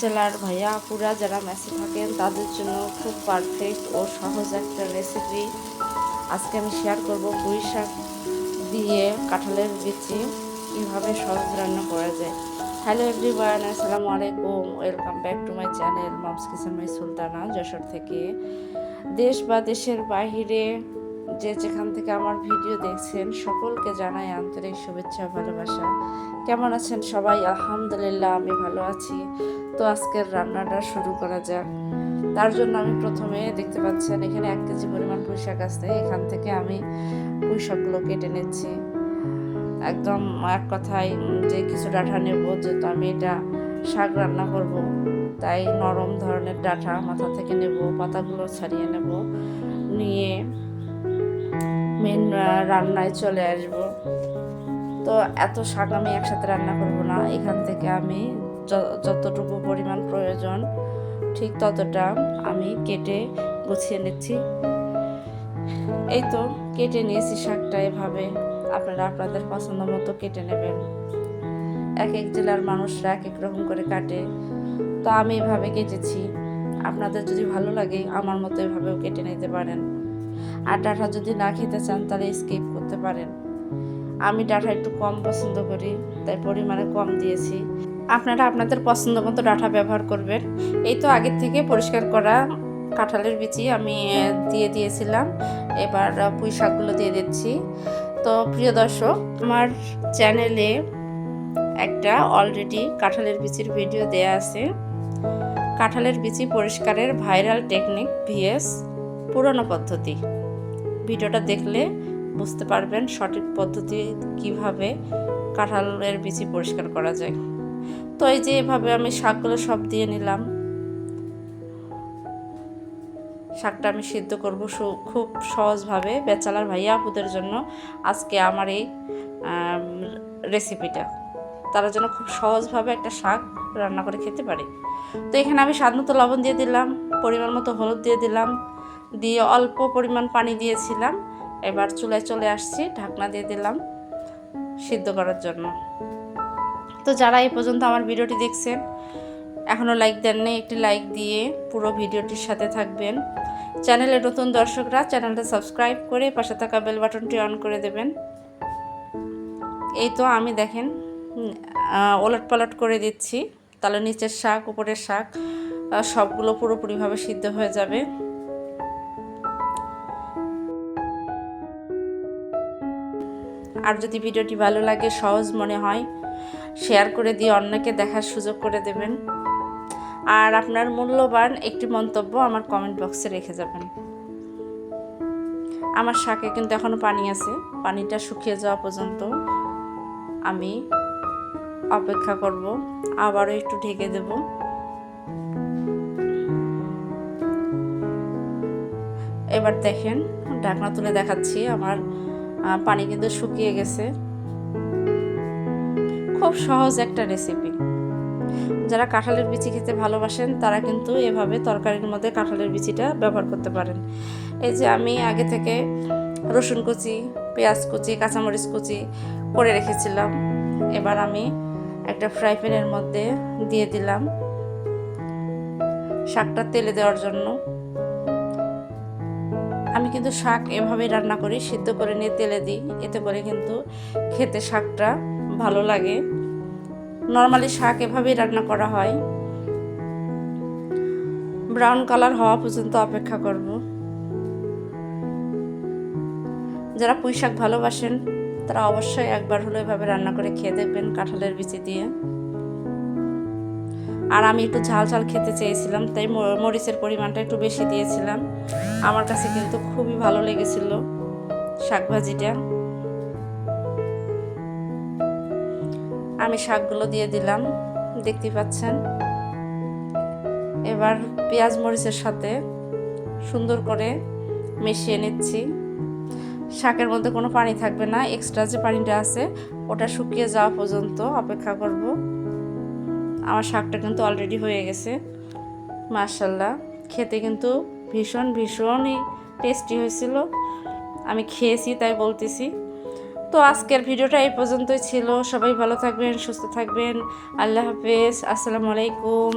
Bachelor ভাইয়া আপুরা যারা মেসে থাকেন তাদের জন্য খুব পারফেক্ট ও সহজ একটা রেসিপি আজকে আমি শেয়ার করব। পুঁই শাক দিয়ে কাঁঠালের বিচি কীভাবে সহজ রান্না করা যায়। হ্যালো এভরিওয়ান, আসসালামু আলাইকুম, welcome back to my channel mom's kitchen by Sultana Jessore থেকে। দেশ বা দেশের বাহিরে যে যেখান থেকে আমার ভিডিও দেখছেন সকলকে জানাই আন্তরিক শুভেচ্ছা ভালোবাসা। কেমন আছেন সবাই? আলহামদুলিল্লাহ আমি ভালো আছি। তো আজকের রান্নাটা শুরু করা যাক। তার জন্য আমি প্রথমে দেখতে পাচ্ছেন এখানে 1 কেজি পরিমাণ পুঁই শাক আছে। এখান থেকে আমি পুঁই শাকগুলো কেটে নিচ্ছি। একদম এক কথায় যে কিছু ডাঁটা নেব, যেহেতু আমি এটা শাক রান্না করব তাই নরম ধরনের ডাঁটা মাথা থেকে নেব, পাতাগুলো ছাড়িয়ে নেব, নিয়ে মেন রান্নায় চলে আসব। তো এত শাক আমি একসাথে রান্না করব না, এখান থেকে আমি যতটুকু পরিমাণ প্রয়োজন ঠিক ততটা আমি কেটে গুছিয়ে নিচ্ছি। এই তো কেটে নিয়েছি শাকটা। এভাবে আপনারা আপনাদের পছন্দ মতো কেটে নেবেন। এক এক জেলার মানুষরা এক এক রকম করে কাটে, তো আমি এভাবে কেটেছি। আপনাদের যদি ভালো লাগে আমার মতো এভাবেও কেটে নিতে পারেন। আর ডাঁটা যদি না খেতে চান তাহলে স্কিপ করতে পারেন। আমি ডাঁটা একটু কম পছন্দ করি তাই পরিমাণে কম দিয়েছি। আপনারা আপনাদের পছন্দ মতো ডাঁটা ব্যবহার করবেন। এই তো আগের থেকে পরিষ্কার করা কাঁঠালের বিচি আমি দিয়ে দিয়েছিলাম। এবার পুঁই শাকগুলো দিয়ে দিচ্ছি। তো প্রিয় দর্শক, আমার চ্যানেলে একটা অলরেডি কাঁঠালের বিচির ভিডিও দেয়া আছে। কাঁঠালের বিচি পরিষ্কারের ভাইরাল টেকনিক ভিএস পুরনো পদ্ধতি। ভিডিওটা দেখলে বুঝতে পারবেন সঠিক পদ্ধতি কিভাবে কাঁঠালের বিচি পরিষ্কার করা যায়। তো এই যে এভাবে আমি শাকগুলো সব দিয়ে নিলাম। শাকটা আমি সিদ্ধ করব খুব সহজভাবে। ব্যাচেলার ভাইয়া আপুদের জন্য আজকে আমার এই রেসিপিটা, তারা যেন খুব সহজভাবে একটা শাক রান্না করে খেতে পারে। তো এখানে আমি স্বাদ মতো লবণ দিয়ে দিলাম, পরিমাণ মতো হলুদ দিয়ে দিলাম, দিয়ে অল্প পরিমাণ পানি দিয়েছিলাম। এবার চুলায় চলে আসছি, ঢাকনা দিয়ে দিলাম সিদ্ধ করার জন্য। তো যারা এই পর্যন্ত আমার ভিডিওটি দেখছেন এখনও লাইক দেননি, একটি লাইক দিয়ে পুরো ভিডিওটির সাথে থাকবেন। চ্যানেলের নতুন দর্শকরা চ্যানেলটা সাবস্ক্রাইব করে পাশে থাকা বেল বাটনটি অন করে দেবেন। এই তো আমি দেখেন ওলট পালট করে দিচ্ছি, তাহলে নিচের শাক উপরের শাক সবগুলো পুরোপুরিভাবে সিদ্ধ হয়ে যাবে। আর যদি ভিডিওটি ভালো লাগে, সহজ মনে হয়, শেয়ার করে দিয়ে অন্যকে দেখার সুযোগ করে দেবেন। আর আপনার মূল্যবান একটি মন্তব্য আমার কমেন্ট বক্সে রেখে যাবেন। আমার শাকে কিন্তু এখনও পানি আছে, পানিটা শুকিয়ে যাওয়া পর্যন্ত আমি অপেক্ষা করব। আবারও একটু ঢেকে দেব। এবার দেখেন ঢাকনা তুলে দেখাচ্ছি, আমার পানি কিন্তু শুকিয়ে গেছে। খুব সহজ একটা রেসিপি। যারা কাঁঠালের বিচি খেতে ভালোবাসেন তারা কিন্তু এভাবে তরকারির মধ্যে কাঁঠালের বিচিটা ব্যবহার করতে পারেন। এই যে আমি আগে থেকে রসুন কুচি, পেঁয়াজ কুচি, কাঁচামরিচ কুচি করে রেখেছিলাম। এবার আমি একটা ফ্রাই প্যানের মধ্যে দিয়ে দিলাম শাকটা তেলে দেওয়ার জন্য। আমি কিন্তু শাক এভাবেই রান্না করি, সিদ্ধ করে নিয়ে তেলে দিই, এতে করে কিন্তু খেতে শাকটা ভালো লাগে। নর্মালি শাক এভাবেই রান্না করা হয়। ব্রাউন কালার হওয়া পর্যন্ত অপেক্ষা করব। যারা পুঁই শাক ভালোবাসেন তারা অবশ্যই একবার হলো এভাবে রান্না করে খেয়ে দেখবেন কাঁঠালের বিচি দিয়ে। আর আমি একটু ঝাল ঝাল খেতে চেয়েছিলাম তাই মরিচের পরিমাণটা একটু বেশি দিয়েছিলাম। আমার কাছে কিন্তু খুবই ভালো লেগেছিল শাক ভাজিটা। আমি শাকগুলো দিয়ে দিলাম, দেখতে পাচ্ছেন। এবার পেঁয়াজ মরিচের সাথে সুন্দর করে মিশিয়ে নিচ্ছি। শাকের মধ্যে কোনো পানি থাকবে না, এক্সট্রা যে পানিটা আছে ওটা শুকিয়ে যাওয়া পর্যন্ত অপেক্ষা করব। আমার শাকটা কিন্তু অলরেডি হয়ে গেছে। মাশাআল্লাহ, খেতে কিন্তু ভীষণই টেস্টি হয়েছিল। আমি খেয়েছি তাই বলতেছি। তো আজকের ভিডিওটা এই পর্যন্তই ছিল। সবাই ভালো থাকবেন, সুস্থ থাকবেন। আল্লাহ হাফেজ, আসসালামু আলাইকুম।